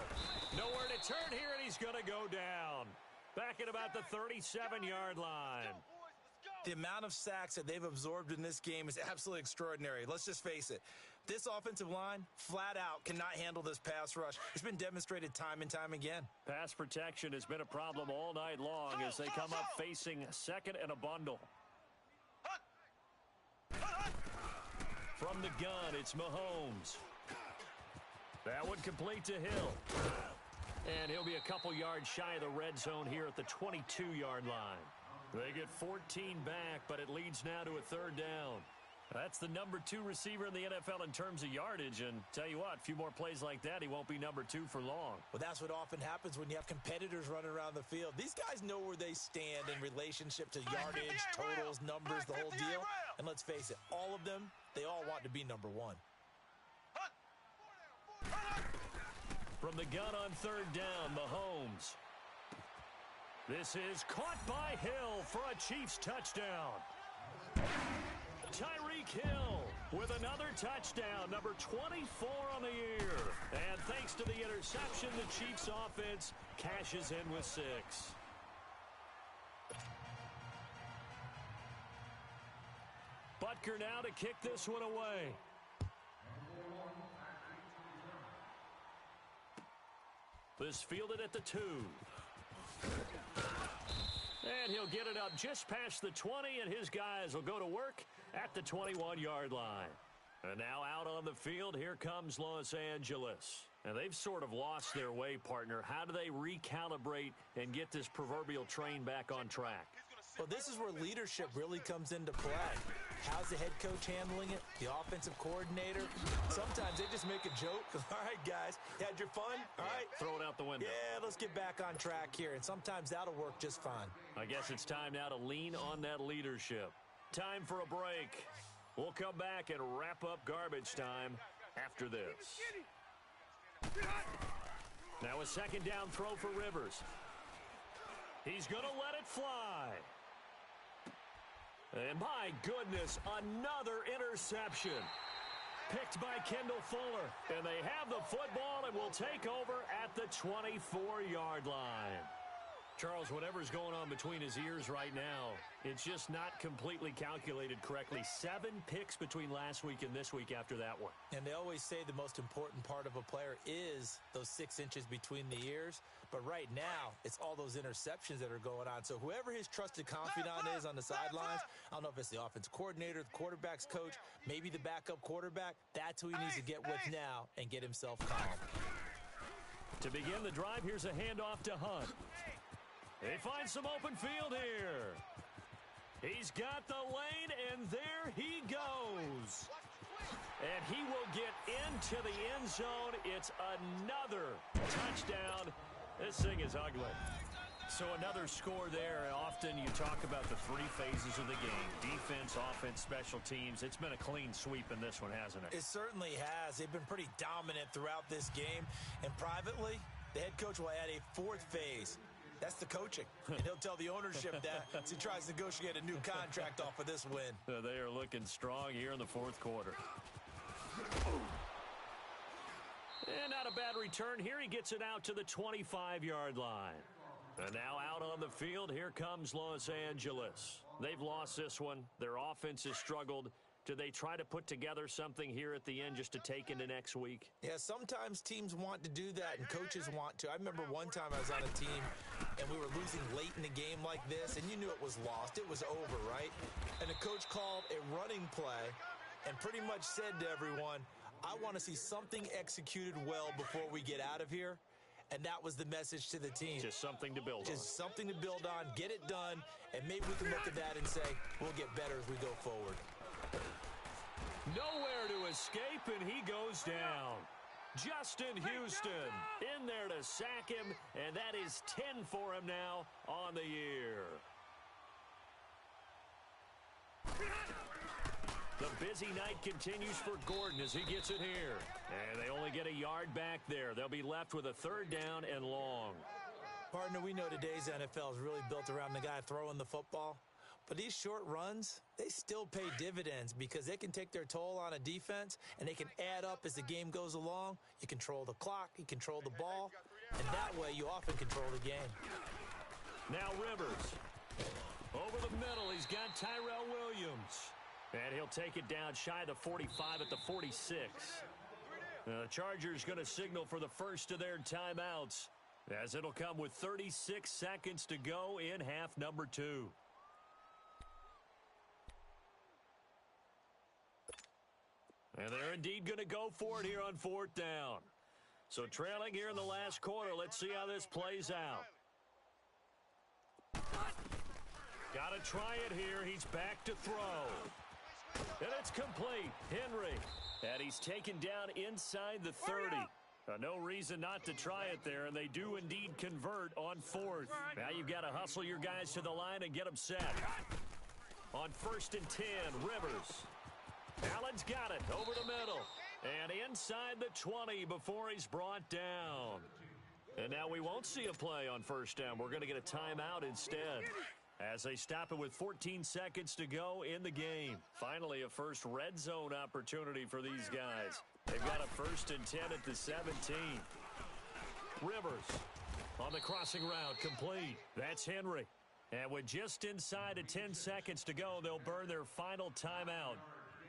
Nowhere to turn here, and he's going to go down. Back at about the 37-yard line. The amount of sacks that they've absorbed in this game is absolutely extraordinary. Let's just face it. This offensive line, flat out, cannot handle this pass rush. It's been demonstrated time and time again. Pass protection has been a problem all night long as they come up facing second and a bundle. From the gun, it's Mahomes. That one complete to Hill. And he'll be a couple yards shy of the red zone here at the 22-yard line. They get 14 back, but it leads now to a third down. That's the number 2 receiver in the NFL in terms of yardage. And tell you what, a few more plays like that, he won't be number 2 for long. Well, that's what often happens when you have competitors running around the field. These guys know where they stand in relationship to yardage, totals, numbers, the whole deal. And let's face it, all of them, they all want to be number 1. From the gun on third down, Mahomes. This is caught by Hill for a Chiefs touchdown. Tyreek Hill with another touchdown, number 24 on the year. And thanks to the interception, the Chiefs offense cashes in with 6. Butker now to kick this one away. This fielded at the 2. And he'll get it up just past the 20, and his guys will go to work at the 21-yard line. And now out on the field, here comes Los Angeles. And they've sort of lost their way, partner. How do they recalibrate and get this proverbial train back on track? Well, this is where leadership really comes into play. How's the head coach handling it? The offensive coordinator? Sometimes they just make a joke. All right, guys, you had your fun? All right. Throw it out the window. Yeah, let's get back on track here. And sometimes that'll work just fine. I guess it's time now to lean on that leadership. Time for a break. We'll come back and wrap up garbage time after this. Now a second down throw for Rivers. He's going to let it fly. And my goodness, another interception. Picked by Kendall Fuller. And they have the football and will take over at the 24-yard line. Charles, whatever's going on between his ears right now, it's just not completely calculated correctly. 7 picks between last week and this week after that one. And they always say the most important part of a player is those 6 inches between the ears. But right now, it's all those interceptions that are going on. So whoever his trusted confidant is on the sidelines, I don't know if it's the offense coordinator, the quarterback's coach, maybe the backup quarterback, that's who he needs to get with now and get himself calm. To begin the drive, here's a handoff to Hunt. They find some open field here. He's got the lane, and there he goes. And he will get into the end zone. It's another touchdown. This thing is ugly. So another score there. Often you talk about the 3 phases of the game. Defense, offense, special teams. It's been a clean sweep in this one, hasn't it? It certainly has. They've been pretty dominant throughout this game. And privately, the head coach will add a 4th phase. That's the coaching. And he'll tell the ownership that as he tries to negotiate a new contract off of this win. They are looking strong here in the 4th quarter. And not a bad return here. He gets it out to the 25-yard line. And now out on the field, here comes Los Angeles. They've lost this one. Their offense has struggled. Do they try to put together something here at the end just to take into next week? Yeah, sometimes teams want to do that, and coaches want to. I remember one time I was on a team, and we were losing late in the game like this, and you knew it was lost. It was over, right? And the coach called a running play and pretty much said to everyone, I want to see something executed well before we get out of here. And that was the message to the team. Just something to build on. Just something to build on, get it done, and maybe we can look at that and say, we'll get better as we go forward. Nowhere to escape, and he goes down. Justin Houston in there to sack him, and that is 10 for him now on the year. The busy night continues for Gordon as he gets it here. And they only get a yard back there. They'll be left with a 3rd down and long. Partner, we know today's NFL is really built around the guy throwing the football. But these short runs, they still pay dividends because they can take their toll on a defense, and they can add up as the game goes along. You control the clock, you control the ball, and that way you often control the game. Now Rivers. Over the middle, he's got Tyrell Williams. And he'll take it down shy of the 45 at the 46. Now the Chargers going to signal for the first of their timeouts, as it'll come with 36 seconds to go in half number 2. And they're indeed going to go for it here on 4th down. So trailing here in the last quarter, let's see how this plays out. Got to try it here. He's back to throw. And it's complete. Henry. And he's taken down inside the 30. No reason not to try it there, and they do indeed convert on 4th. Now you've got to hustle your guys to the line and get them set. On 1st and 10, Rivers. Allen's got it over the middle. And inside the 20 before he's brought down. And now we won't see a play on 1st down. We're going to get a timeout instead, as they stop it with 14 seconds to go in the game. Finally, a first red zone opportunity for these guys. They've got a 1st and 10 at the 17. Rivers on the crossing route, complete. That's Henry. And with just inside of 10 seconds to go, they'll burn their final timeout.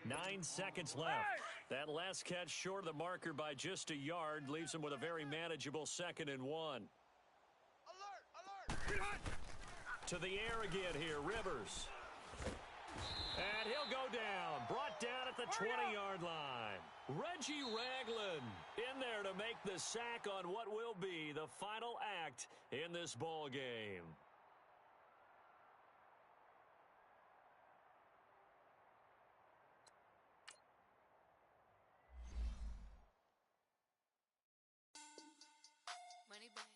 9 seconds left. That last catch short of the marker by just a yard leaves them with a very manageable 2nd and 1. Alert! To the air again here, Rivers. And he'll go down. Brought down at the 20-yard line. Reggie Ragland in there to make the sack on what will be the final act in this ball game. Money back.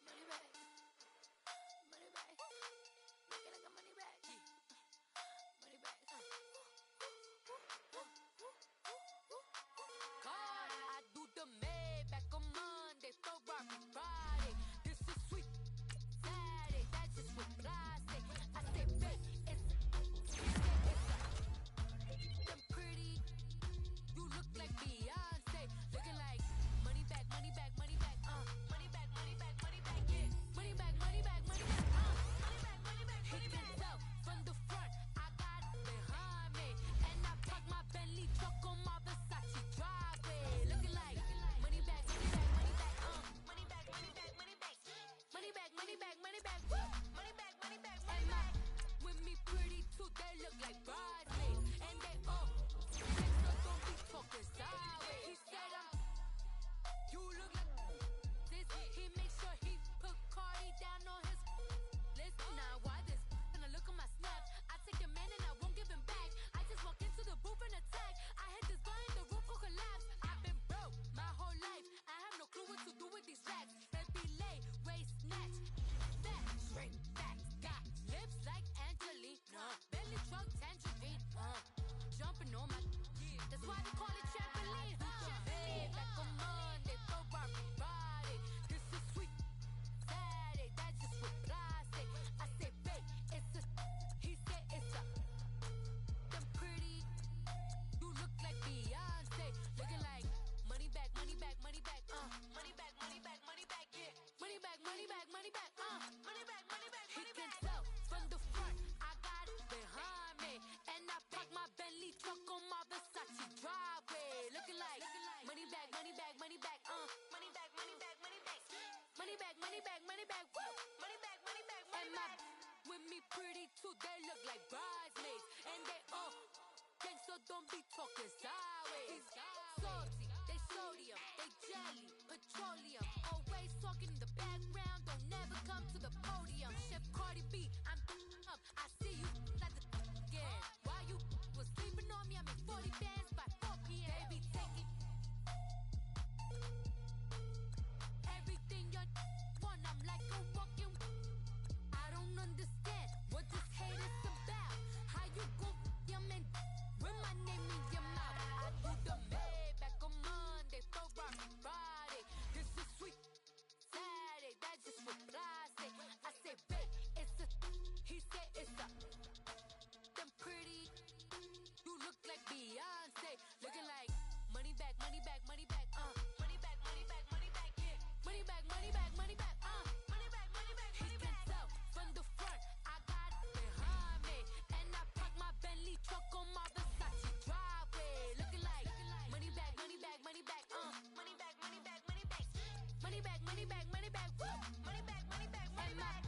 Money back. Money back. Looking like a money back. Money back. God, I do the Maybach on Monday, so rock Friday. This is sweet. don't be talking sideways. Salty, they sodium, they jelly, petroleum. Always talking in the background, don't never come to the podium. Chef Cardi B, I'm up. I see you at the again. While you was sleeping on me, I'm in 40 bands by 4 p.m. Baby, take it. Everything you want, I'm like a walking. I don't understand what this hate is about. How you go your man with my name in your mouth? I do the Maybach on Monday, throw rock Friday. This is sweet Saturday, that's just what I say. I say, babe, it's a. He said it's a. Them pretty. You look like Beyonce, looking like money back, money back, money back, money back, money back, money back, yeah. Money back, money back, money back, money back, money back, money back. He can tell from the front, I got it behind me, and I park my Bentley truck on my Versace driveway, looking like money back, money back, money back, money back, money back, money back, money back, money back, money back, woo. Money back, money back, money back.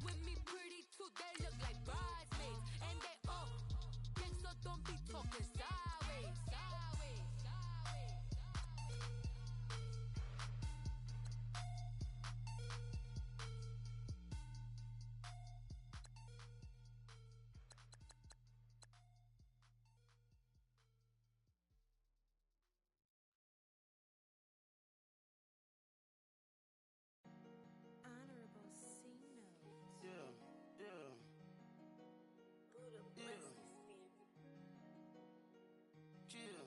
With me pretty too, they look like bridesmaids, and they all gang, so don't be talking sideways, sideways, sideways. Honorable C notes. Yeah, yeah, Buddha yeah, blesses me. chill.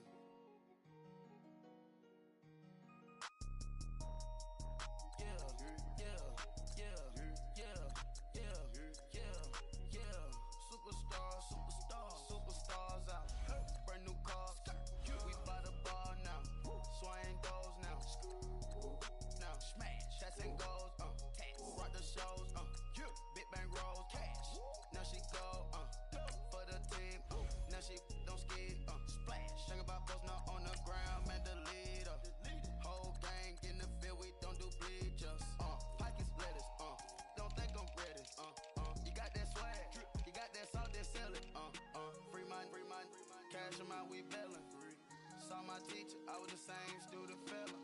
Yeah, yeah, yeah, yeah, yeah, yeah, yeah. Superstars, superstars, superstars out. Brand new cars, we by the bar now. Swing goes now. Now smash, shots and goals, rock the shows, big bang rolls, cash. Now she go, for the team, now she don't skid, splash. Think about post now on the ground, man, the leader. Whole gang in the field, we don't do bleachers, pockets lettuce, don't think I'm ready, you got that swag, you got that salt, then sell it, free mind, cash amount, we bailin'. Saw my teacher, I was the same student fella.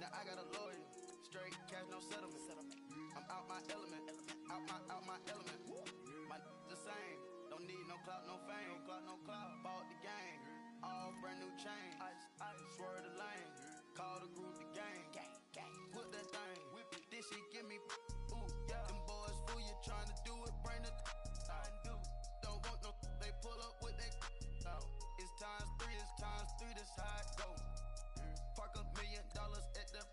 Now I got a lawyer, straight cash, no settlement. I'm out my element, out my element. My the same, don't need no clout, no fame. No clout, bought the game, all brand new chain. Ice, swerve the lane, call the group the gang. Put that thing, whip it, this shit give me. Ooh, yeah. Them boys fool you trying to do it, bring the out. Don't want no, they pull up with that out. It's times three, this how it go. Park $1 million at the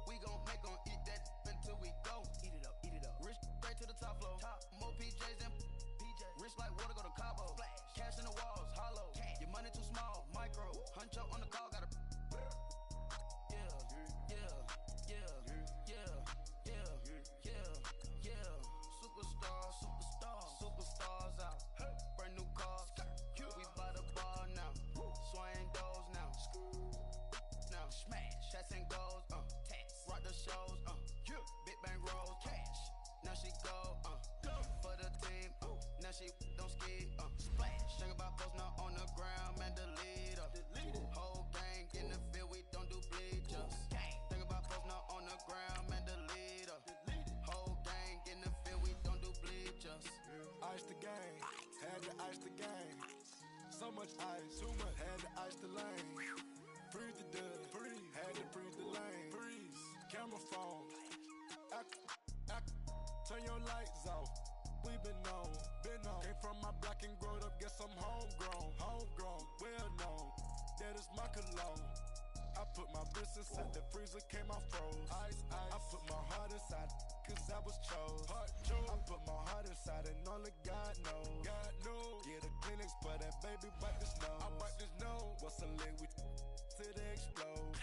we gon' eat that until we go. Eat it up. Rich straight to the top floor. More PJs than rich like water, go to Cabo. Cash in the walls, hollow. Your money too small, micro. Hunch up on the call, gotta. Yeah. Superstars out. Brand new cars. We by the bar now. Swing goes now. Now smash, shots and goals, rock the shows, big bang rolls, cash. Now she go, for the team, now she don't skid, splash. Think about post now on the ground, man, the leader. Whole gang in the field, we don't do bleachers. Think about post now on the ground, man, the leader. Whole gang in the field, we don't do bleachers. Ice the game, had to ice the game. So much ice, too much, had to ice the lane. Freeze the dust, had to freeze the lane. Freeze, camera phone. Turn your lights off. We been on. Came from my block and growed up, guess I'm homegrown, well known. That is my cologne. I put my wrist inside the freezer, came out froze. Ice. I put my heart inside, cause I was chose. I put my heart inside and only God knows. Yeah, the clinics, but that baby bite this nose. I bite this nose. What's a leg with till they explode?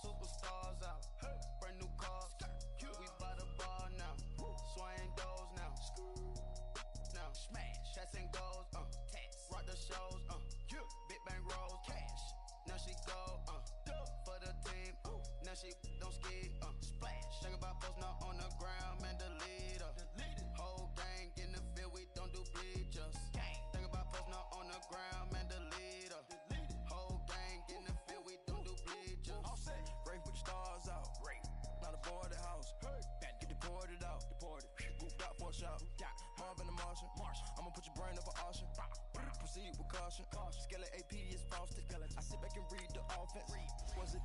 Superstars out. Brand new cars. We by the bar now. Swing goes now. Now smash, shots and goals. Rock the shows. Big bang rolls, cash. Now she go. For the team. Now she don't skid. Splash.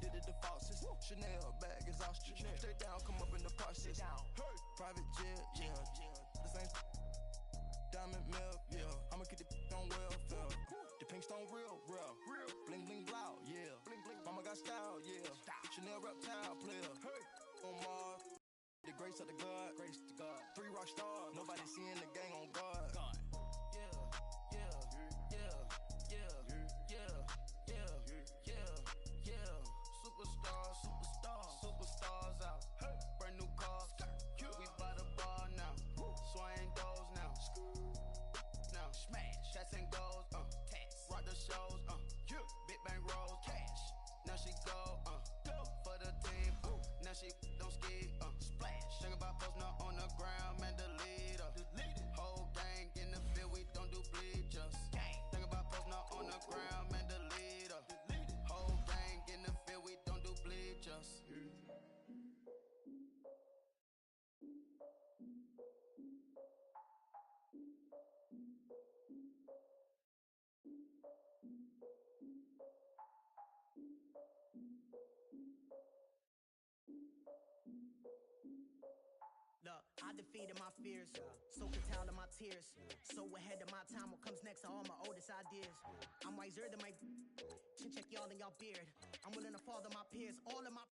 did it the faucets. Chanel bag is ostrich. Stay down, come up in the process. Hey, private jet, yeah. The same diamond milk, yeah. I'ma keep the on welfare. The pink stone real. Bling bling blow, yeah. Mama got style, yeah. Chanel reptile player. Hey, on Mars. The grace of the God, 3 rock stars. Nobody seeing the gang on guard. Superstars out. Brand new cars. We by the bar now. Swaying doors now. Now smash. Cats and goals. Rock the shows. Big bang rolls. Cash. Now she go. For the team. Now she don't ski. Splash. Think about posting up on the ground. Man, delete her. Whole gang in the field. We don't do bleachers. Think about posting up on the ground. Man, delete her. Whole gang in the field. We don't do bleachers. Look, I defeated my fears, so curtailed of my tears. So ahead of my time, what comes next are all my oldest ideas. I'm wiser than my chin check y'all in y'all beard. I'm willing to father my peers, all of my